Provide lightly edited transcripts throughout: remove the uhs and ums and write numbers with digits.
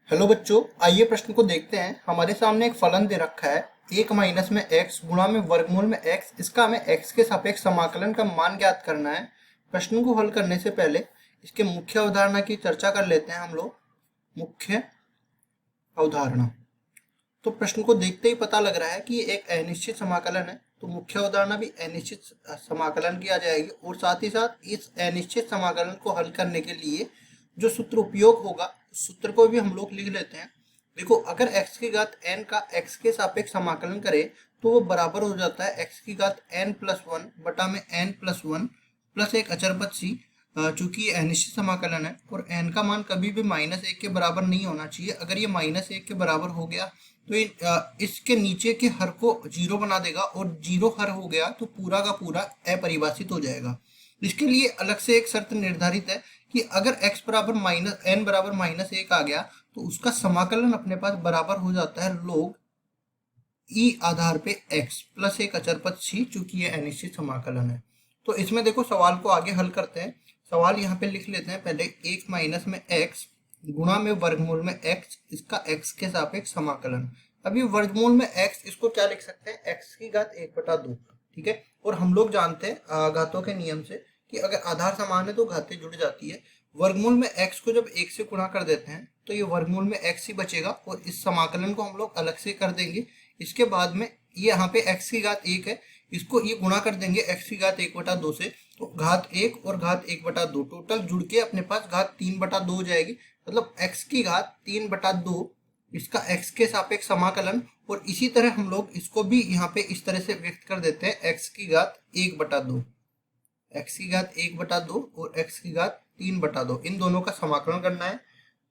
Hello बच्चों, आइए प्रश्न को देखते हैं। हमारे सामने एक फलन दे रखा है, एक माइनस में एक्स गुणा में वर्गमूल में एक्स। इसका हमें एक्स के सापेक्ष समाकलन का मान ज्ञात करना है। प्रश्न को हल करने से पहले इसके मुख्य अवधारणा की चर्चा कर लेते हैं हम लोग। मुख्य अवधारणा। तो प्रश्न को देखते ही पता लग रहा है कि ये एक अनिश्चित समाकलन है, तो मुख्य अवधारणा भी अनिश्चित समाकलन की आ जाएगी। और साथ ही साथ इस अनिश्चित समाकलन को हल करने के लिए जो सूत्र उपयोग होगा, उस सूत्र को भी हम लोग लिख लेते हैं। देखो, अगर x की घात n का x के सापेक्ष समाकलन करें तो वो बराबर हो जाता है x की घात n प्लस वन बटा में n प्लस वन प्लस एक अचर पद c। चूंकि ये अनिश्चित समाकलन है और n का मान कभी भी -1 के बराबर नहीं होना चाहिए। अगर ये -1 के बराबर हो गया तो इसके नीचे के हर को 0 बना देगा, और 0 हर हो गया तो पूरा का पूरा अपरिभाषित हो जाएगा। इसके लिए अलग से एक शर्त निर्धारित है कि अगर x बराबर n बराबर -1 आ गया तो उसका समाकलन अपने पास बराबर हो जाता है log e आधार पे x प्लस एक अचर पद c, चूंकि ये अनिश्चित समाकलन है। तो इसमें देखो, सवाल को आगे हल करते हैं। सवाल यहाँ पे लिख लेते हैं पहले, एक माइनस में x गुणा में वर्गमूल में x, इसका x के सापेक्ष समाकलन। अभी वर्गमूल में x, इसको क्या लिख सकते हैं, x की घात 1/2। ठीक है। और हम लोग जानते हैं घातों के नियम से कि अगर आधार समान है तो घातें जुड़ जाती है। वर्गमूल में x को जब 1 से गुणा कर देते हैं तो ये वर्गमूल में x ही बचेगा, और इस समाकलन को हम लोग अलग से कर देंगे। इसके बाद में ये यहाँ पे x की घात 1 है, इसको ये गुणा कर देंगे x की घात 1/2 से, तो घात 1 और घात 1/2 टोटल जुड़ के अपने पास घात 3/2 हो जाएगी। मतलब x की घात 3/2 इसका x के सापेक्ष समाकलन। और इसी तरह हम लोग इसको भी यहाँ पे इस तरह से व्यक्त कर देते हैं, x की घात 1/2, x की घात 1/2 और x की घात 3/2, इन दोनों का समाकलन करना है।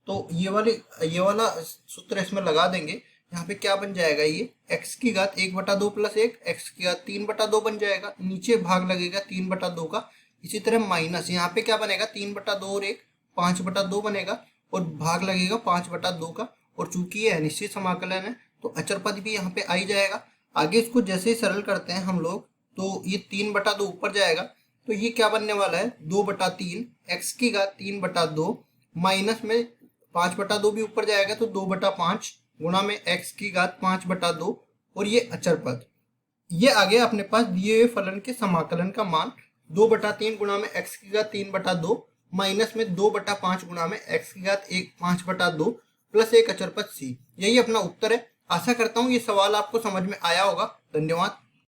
तो ये वाला सूत्र इसमें लगा देंगे। यहाँ पे क्या बन जाएगा, ये x की घात 1/2 प्लस 1 x की घात 3/2 बन जाएगा। नीचे भाग लगेगा 3/2 का। इसी तरह माइनस यहाँ पे क्या बनेगा, 3/2 और 1 5/2 बनेगा, और भाग लगेगा 5/2 का। और चूंकि ये अनिश्चित समाकलन है तो अचर पद भी यहाँ पे आ ही जाएगा। आगे इसको जैसे ही सरल करते हैं हम लोग तो ये 3/2 ऊपर जाएगा, तो ये क्या बनने वाला है, 2/3 x की घात 3/2 माइनस में 5/2 भी ऊपर जाएगा तो 2/5 गुणा में x की घात 5/2, और ये अचर पद। ये आ गया अपने पास दिए हुए फलन के समाकलन का मान, 2/3 गुणा में x की घात 3/2 माइनस में 2/5 गुणा में x की घात 5/2 प्लस एक अचर पद c। यही अपना उत्तर है। आशा करता हूँ ये सवाल आपको समझ में आया होगा। धन्यवाद।